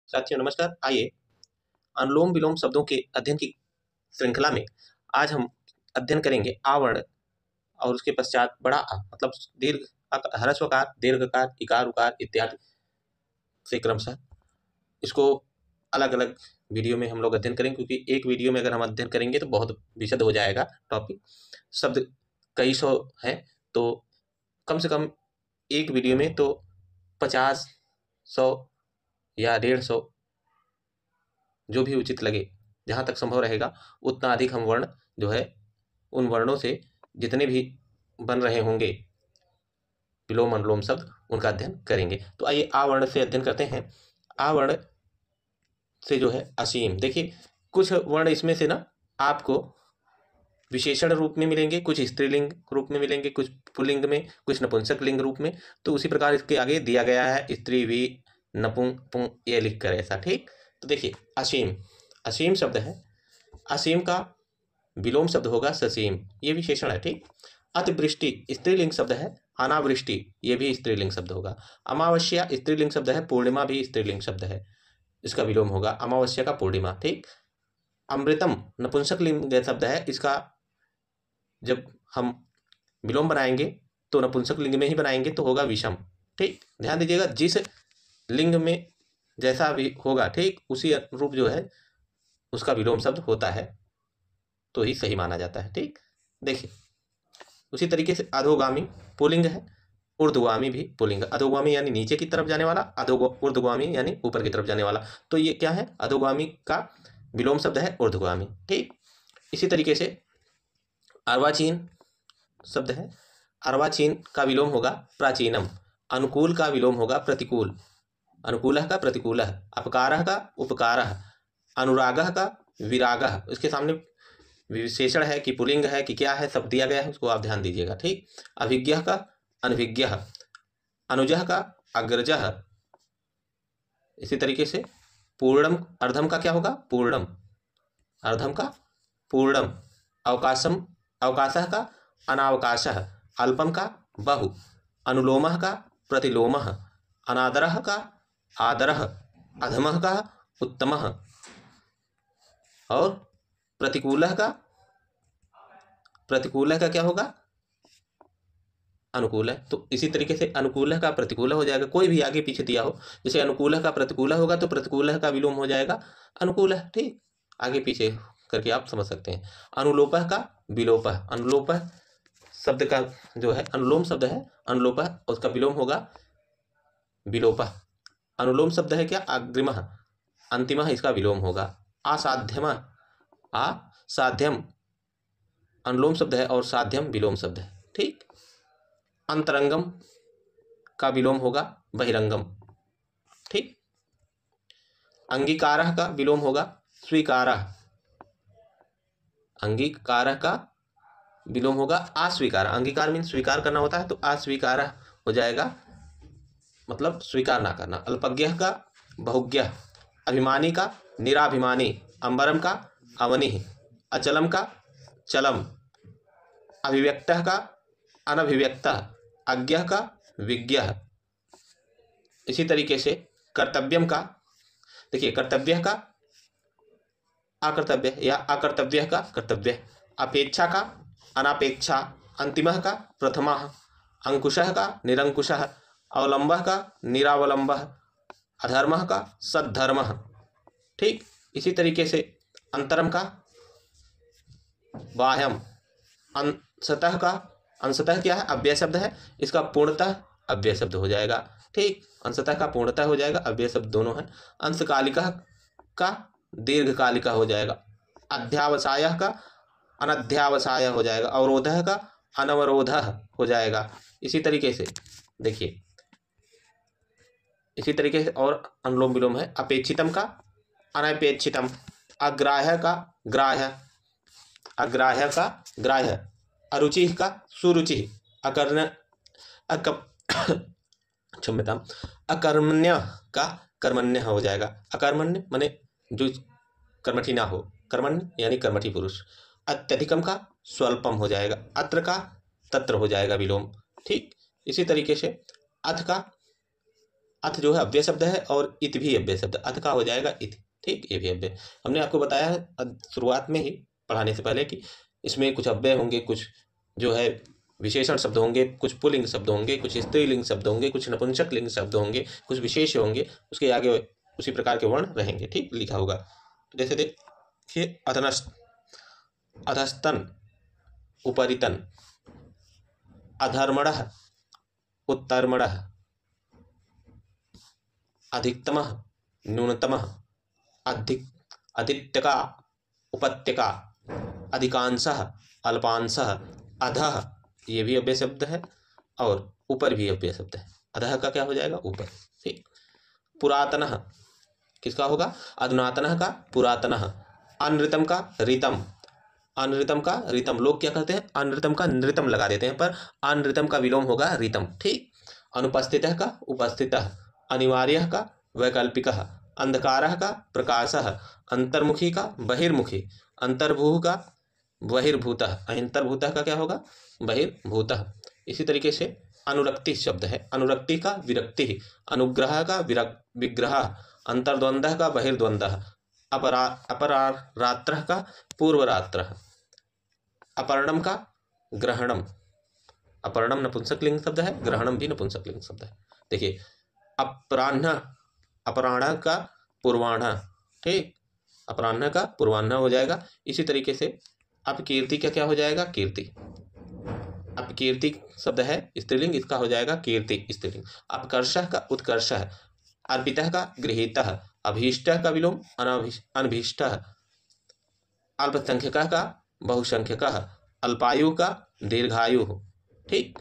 साथियों नमस्कार। आइए अनुलोम विलोम शब्दों के अध्ययन की श्रृंखला में आज हम अध्ययन करेंगे आ वर्ण और उसके पश्चात बड़ा आ मतलब दीर्घ ह्रस्वकार, दीर्घकार, इकार, उकार इत्यादि से क्रमशः इसको अलग अलग वीडियो में हम लोग अध्ययन करेंगे, क्योंकि एक वीडियो में अगर हम अध्ययन करेंगे तो बहुत विशद हो जाएगा टॉपिक। शब्द कई सौ है तो कम से कम एक वीडियो में तो 50, 100 या 150 जो भी उचित लगे, जहाँ तक संभव रहेगा उतना अधिक हम वर्ण जो है उन वर्णों से जितने भी बन रहे होंगे विलोम अनुलोम शब्द उनका अध्ययन करेंगे। तो आइए आ वर्ण से अध्ययन करते हैं। आ वर्ण से जो है असीम, देखिए कुछ वर्ण इसमें से ना आपको विशेषण रूप में मिलेंगे, कुछ स्त्रीलिंग रूप में मिलेंगे, कुछ पुल्लिंग में, कुछ नपुंसक लिंग रूप में। तो उसी प्रकार इसके आगे दिया गया है स्त्री वी नपुंग पुंग ये लिख कर ऐसा, ठीक। तो देखिए असीम, असीम शब्द है, असीम का विलोम शब्द होगा ससीम, ये विशेषण है, ठीक। अतिवृष्टि स्त्रीलिंग शब्द है, अनावृष्टि ये भी स्त्रीलिंग शब्द होगा। अमावस्या स्त्रीलिंग शब्द है, पूर्णिमा भी स्त्रीलिंग शब्द है, इसका विलोम होगा अमावस्या का पूर्णिमा, ठीक। अमृतम नपुंसक लिंग शब्द है, इसका जब हम विलोम बनाएंगे तो नपुंसक लिंग में ही बनाएंगे तो होगा विषम, ठीक। ध्यान दीजिएगा जिस लिंग में जैसा भी होगा, ठीक, उसी रूप जो है उसका विलोम शब्द होता है तो ही सही माना जाता है, ठीक। देखिए उसी तरीके से अधोगामी पुल्लिंग है, ऊर्ध्वगामी भी पुल्लिंग। अधोगामी यानी नीचे की तरफ जाने वाला, ऊर्ध्वगामी यानी ऊपर की तरफ जाने वाला। तो ये क्या है, अधोगामी का विलोम शब्द है ऊर्ध्वगामी, ठीक। इसी तरीके से अर्वाचीन शब्द है, अर्वाचीन का विलोम होगा प्राचीनम। अनुकूल का विलोम होगा प्रतिकूल, अनुकूलः का प्रतिकूलः, अपकारः का उपकारः, अनुरागः का विरागः। इसके सामने विशेषण है कि पुल्लिंग है कि क्या है, सब दिया गया है, उसको आप ध्यान दीजिएगा, ठीक। अभिज्ञः का अनभिज्ञः, अनुजः का अग्रजः। इसी तरीके से पूर्णम अर्धम का क्या होगा, पूर्णम, अर्धम का पूर्णम। अवकाशम अवकाशः का अनावकाशः, अल्पम का बहु, अनुलोमः का प्रतिलोमः, अनादरः का आदरः, अधमः का उत्तमः और प्रतिकूलः का क्या होगा, अनुकूल है। तो इसी तरीके से अनुकूल का प्रतिकूल हो जाएगा, कोई भी आगे पीछे दिया हो, जैसे अनुकूल का प्रतिकूल होगा तो प्रतिकूल का विलोम हो जाएगा अनुकूल, ठीक। आगे पीछे करके आप समझ सकते हैं। अनुलोपः का विलोपः, अनुलोपः शब्द का जो है अनुलोम शब्द है, अनुलोपः उसका विलोम होगा विलोपः। अनुलोम शब्द है क्या, अग्रिमः, अंतिमः इसका विलोम होगा। असाध्यमः, असाध्यम अनुलोम शब्द है और साध्यम विलोम शब्द है, ठीक। अंतरंगम का विलोम होगा बहिरंगम, ठीक। अंगीकारः का विलोम होगा स्वीकारः, अंगीकारः का विलोम होगा अस्वीकार। अंगीकार मीन स्वीकार करना होता है तो अस्वीकारः हो जाएगा, मतलब स्वीकार ना करना। अल्पज्ञः का बहुज्ञः, अभिमानी का निराभिमानी, अंबरम का अवनि, अचलम का चलम, अभिव्यक्तः का अनभिव्यक्तः, अज्ञः का विज्ञः। इसी तरीके से कर्तव्यम का, देखिए कर्तव्य का अकर्तव्य या अकर्तव्य का कर्तव्य, अपेक्षा का अनापेक्षा, अंतिमः का प्रथमः, अंकुशः का निरंकुशः, अवलंबः का निरावलंबः, अधर्मः का सद्धर्मः, ठीक। इसी तरीके से अंतरम का बाह्यम, अंशतः का, अंशतः क्या है, अव्यय शब्द है, इसका पूर्णतः अव्यय शब्द हो जाएगा, ठीक। अंशतः का पूर्णतः हो जाएगा, अव्यय शब्द दोनों है। अंशकालिका का दीर्घकालिका हो जाएगा, अध्यावसायः का अनध्यावसाय हो जाएगा, अवरोधः का अनवरोधः हो जाएगा। इसी तरीके से देखिए, इसी तरीके से और अनुलोम विलोम है। अपेक्षितम का अनपेक्षितम, अग्राह्य का ग्राह्य, अग्राह्य का ग्राह्य, अरुचि का सुरुचि, अकर्ण क्षम्यतां, अकर्मण्य का कर्मण्य हो जाएगा। अकर्मण्य माने जो कर्मठी ना हो, कर्मण्य यानी कर्मठी पुरुष। अत्यधिकम का स्वल्पम हो जाएगा, अत्र का तत्र हो जाएगा विलोम, ठीक। इसी तरीके से अथ का अथ जो है अव्यय शब्द है और इत भी अव्यय शब्द, अथ का हो जाएगा इत। ठीक, ये भी अव्यय। हमने आपको बताया है शुरुआत में ही पढ़ाने से पहले कि इसमें कुछ अव्यय होंगे, कुछ जो है विशेषण शब्द होंगे, कुछ पुल्लिंग शब्द होंगे, कुछ स्त्रीलिंग शब्द होंगे, कुछ नपुंसक लिंग शब्द होंगे, कुछ विशेष होंगे, उसके आगे उसी प्रकार के वर्ण रहेंगे। ठीक, लिखा होगा। तो जैसे देखिए, अधनस्त, अधस्तन, उपरितन, अधर्मणः, उत्तर्मणः, अधिकतमः, न्यूनतमः, अधिक, अधित्यका, उपत्यका, अधिकांशः, अल्पांशः, अधः, ये भी अव्यय शब्द है और ऊपर भी अव्यय शब्द है। अधः का क्या हो जाएगा? ऊपर। ठीक, पुरातनः किसका होगा? अधुनातनः का पुरातनः। अनृतम का ऋतम, अनृतम का ऋतम। लोग क्या कहते हैं? अनृतम का नृतम लगा देते हैं, पर अनृतम का विलोम होगा ऋतम। ठीक, अनुपस्थितः का उपस्थितः, अनिवार्यः का वैकल्पिकः, अंधकारः का प्रकाशः, अंतर्मुखी का बहिर्मुखी, अंतर्भूः का बहिर्भूतः। अंतर्भूतः का क्या होगा? बहिर्भूतः। इसी तरीके से अनुरक्ति शब्द है, अनुरक्ति का विरक्ति, अनुग्रह का विग्रह, अंतर्द्वंद्व का बहिर्द्वंद्व, अपरारात्रः का पूर्वरात्रः, अपरणम का ग्रहणम। अपरणम नपुंसकलिंग शब्द है, ग्रहणम भी नपुंसकलिंग शब्द है। देखिए, अपराह्न, अपराह्न का पूर्वाह्न। ठीक, अपराह्न का पूर्वाह्न हो जाएगा। इसी तरीके से अपकीर्ति का क्या हो जाएगा? कीर्ति। अपकीर्ति शब्द है स्त्रीलिंग, इसका हो जाएगा कीर्ति स्त्रीलिंग। अपकर्षः का उत्कर्षः, अर्पितः का गृहीतः, अभीष्टः का विलोम अनभीष्टः, अल्पसंख्यकः का बहुसंख्यकः, अल्पायु का दीर्घायु। ठीक,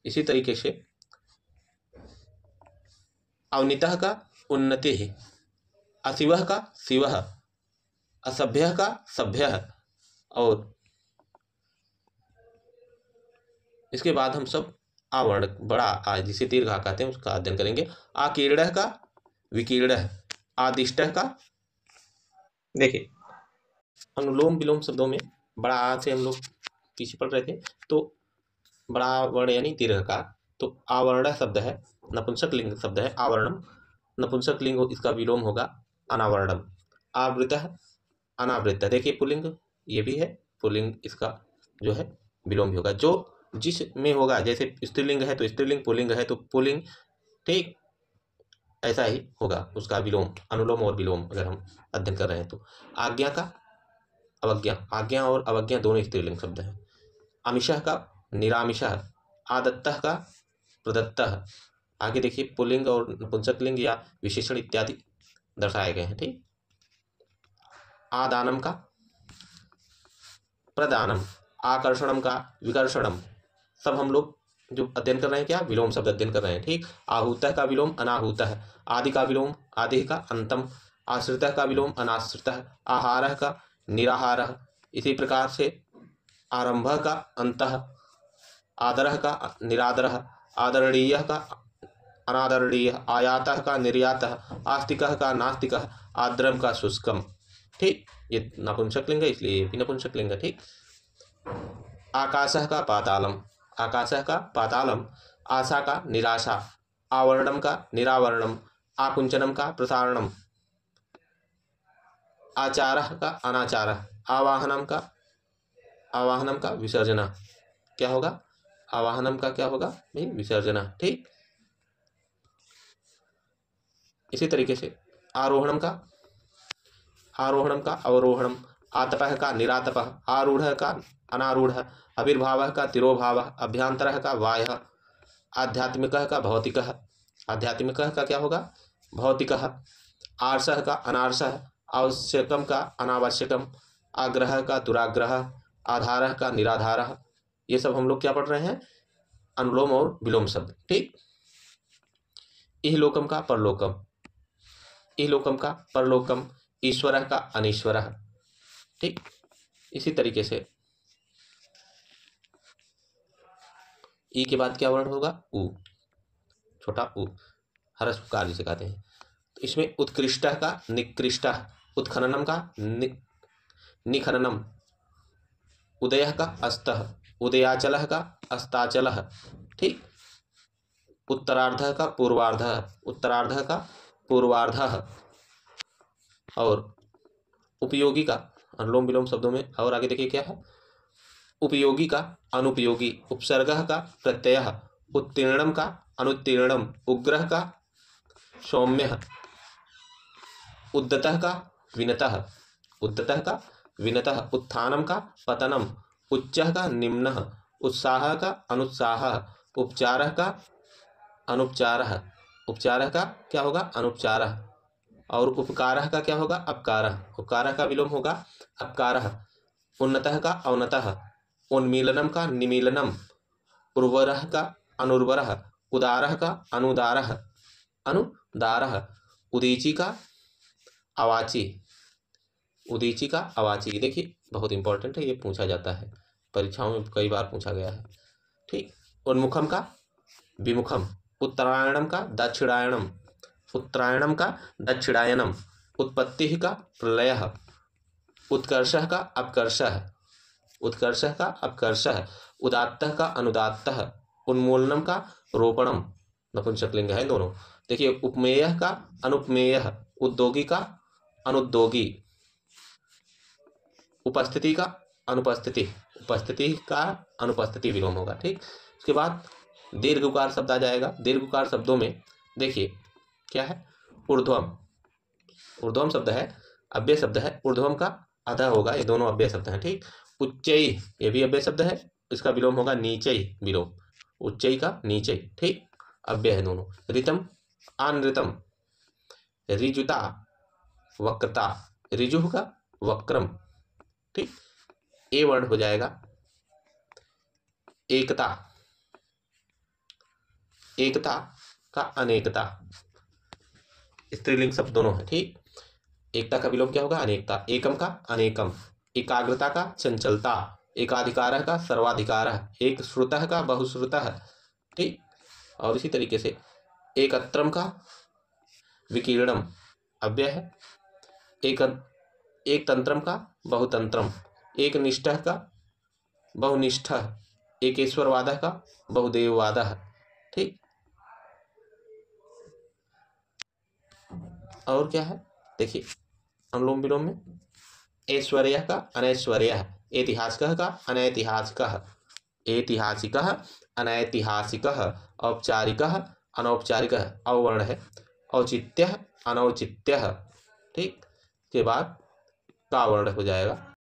इसी तरीके से अवनीतः का उन्नति, अशिवः का शिवः, असभ्यः का सभ्यः। और इसके बाद हम सब आवर्ण बड़ा आ जिसे दीर्घ कहते हैं उसका अध्ययन करेंगे। आकीर्ण का विकीर्ण, आदिष्ट का। देखिए, अनुलोम विलोम शब्दों में बड़ा आ से हम लोग पीछे पढ़ रहे थे, तो बड़ा वर्ण यानी दीर्घ का। तो आवर्ण शब्द है, नपुंसक लिंग शब्द है आवरणम, नपुंसक लिंग इसका विलोम होगा अनावरणम। आवृतः, अनावृत। देखिए, पुल्लिंग ये भी है, पुल्लिंग इसका जो है विलोम भी होगा, जो जिस में होगा। जैसे स्त्रीलिंग है तो स्त्रीलिंग, पुल्लिंग है तो पुल्लिंग। ठीक, ऐसा ही होगा उसका विलोम, अनुलोम और विलोम अगर हम अध्ययन कर रहे हैं तो। आज्ञा का अवज्ञा, आज्ञा और अवज्ञा दोनों स्त्रीलिंग शब्द हैं। आमिषः का निरामिषः, आदत्तः का प्रदत्तः। आगे देखिए, पुल्लिंग और नपुंसकलिंग या विशेषण इत्यादि दर्शाए गए हैं। ठीक, आदानम का प्रदानम, आकर्षणम का विकर्षणम। सब हम लोग जो अध्ययन कर रहे हैं क्या? विलोम शब्द अध्ययन कर रहे हैं। ठीक, आहूतः का विलोम अनाहूतः, आदि का विलोम आदि का अंतम, आश्रितः का विलोम अनाश्रितः, आहारः का निराहारः। इसी प्रकार से आरंभः का अंतः, आदरः का निरादरः, आदरणीयः का अनादरणीय, आयातः का निर्यातः, आस्तिकः का नास्तिकः, आद्रम का शुष्कम। ठीक, ये नपुंसकलिंग है इसलिए ये भी नपुंसकलिंग है। ठीक, आकाशः का पातालम, आकाशः का पातालम, आशा का निराशा, आवर्णम का निरावरणम, आकुंचनम का प्रसारणम, आचारः का अनाचारः, आवाहनम का विसर्जना। क्या होगा? आवाहनम का क्या होगा भाई? विसर्जना। ठीक, इसी तरीके से आरोहणम का अवरोहणम, आतपः का निरातपः, आरूढ़ का अनारूढ़, आविर्भावः का तिरोभावः, अभ्यंतरः का बाह्यः, आध्यात्मिकः का भौतिकः, आध्यात्मिकः का क्या होगा? भौतिकः, आर्षः का अनार्षः, आवश्यकम का अनावश्यकम, आग्रह का दुराग्रह, आधारः का निराधारः। ये सब हम लोग क्या पढ़ रहे हैं? अनुलोम और विलोम शब्द। ठीक, इहलोकम का परलोकम, इहलोकम का परलोकम, ईश्वरः का अनीश्वरः। ठीक, इसी तरीके से ई के बाद क्या वर्ण होगा? उ, छोटा उ, हरस्वकार जिसे कहते हैं। तो इसमें उत्कृष्टः का निकृष्टः, उत्खननम का निखननम, उदयः का अस्तः, उदयाचलः का अस्ताचलः। ठीक, उत्तरार्ध का पूर्वार्ध, उत्तरार्ध का पूर्वार्ध। और उपयोगी का अनुलोम विलोम शब्दों में और आगे देखिए क्या है, उपयोगी का अनुपयोगी, उपसर्ग का प्रत्यय, उत्तीर्णम का अनुत्तीर्णम, उग्रह का सौम्य, उद्दतः का विनतः, उद्दतः का विनतः, उत्थानम का पतनम, उच्चः का निम्नः, उत्साह का अनुत्साह, उपचारः का अनुपचारः, उपचारः का क्या होगा अनुपचारः, और उपकारः का क्या होगा अपकारः, उपकारः का विलोम होगा अपकारः, उन्नतः का अवनतः, उन्मीलनम का निमीलनम, उर्वरः का अनुर्वरः, उदारः का अनुदारः, अनुदारः, उदीची का अवाची, उदीची का अवाची। देखिए बहुत इंपॉर्टेंट है, ये पूछा जाता है परीक्षाओं में, कई बार पूछा गया है। ठीक, उन्मुखम का विमुखम, उत्तरायणम का दक्षिणायनम, उत्तरायणम का दक्षिणायनम, उत्पत्ति का प्रलय, उत्कर्षः का अपकर्षः, उत्कर्षः का अपकर्षः, उदात्तः का अनुदात्तः, उन्मूलनम का रोपणम, नपुंसकलिंग है दोनों। देखिए उपमेयः का अनुपमेयः, उद्योगी का अनुद्योगी, उपस्थिति का अनुपस्थिति, उपस्थिति का अनुपस्थिति विलोम होगा। ठीक, उसके बाद दीर्घ उकार शब्द आ जाएगा। दीर्घ उकार शब्दों में देखिए क्या है, ऊर्ध्वम, ऊर्ध्वम शब्द है, अव्यय शब्द है, ऊर्ध्वम का अधः होगा, ये दोनों अव्यय शब्द हैं। ठीक, उच्चई ये भी अव्यय शब्द है, इसका विलोम होगा नीचई विलोम, उच्चई का नीचई। ठीक, अव्यय है दोनों। ऋतम अनृतम, ऋजुता वक्रता, ऋजु का वक्रम। ठीक, ए वर्ण हो जाएगा एकता, एकता का अनेकता, स्त्रीलिंग शब्द दोनों है। ठीक, एकता का विलोम क्या होगा अनेकता, एकम का अनेकम, एकाग्रता का चंचलता, एकाधिकार का सर्वाधिकार, एक श्रुतः का बहुश्रुतः। ठीक, और इसी तरीके से एकत्रम का विकीर्णम अव्यय है, एक तंत्रम का बहुतंत्रम, एक निष्ठः का बहुनिष्ठः, एकेश्वरवादः का बहुदेववादः। ठीक, और क्या है देखिए अनुलोम विलोम में, ऐश्वर्य का अनैश्वर्य, ऐतिहासिकः का अनैतिहासिकः, ऐतिहासिकः अनैतिहासिकः, औपचारिकः अनौपचारिकः, अवर्ण है, औचित्यः अनौचित्यः। ठीक, के बाद का वर्ण हो जाएगा।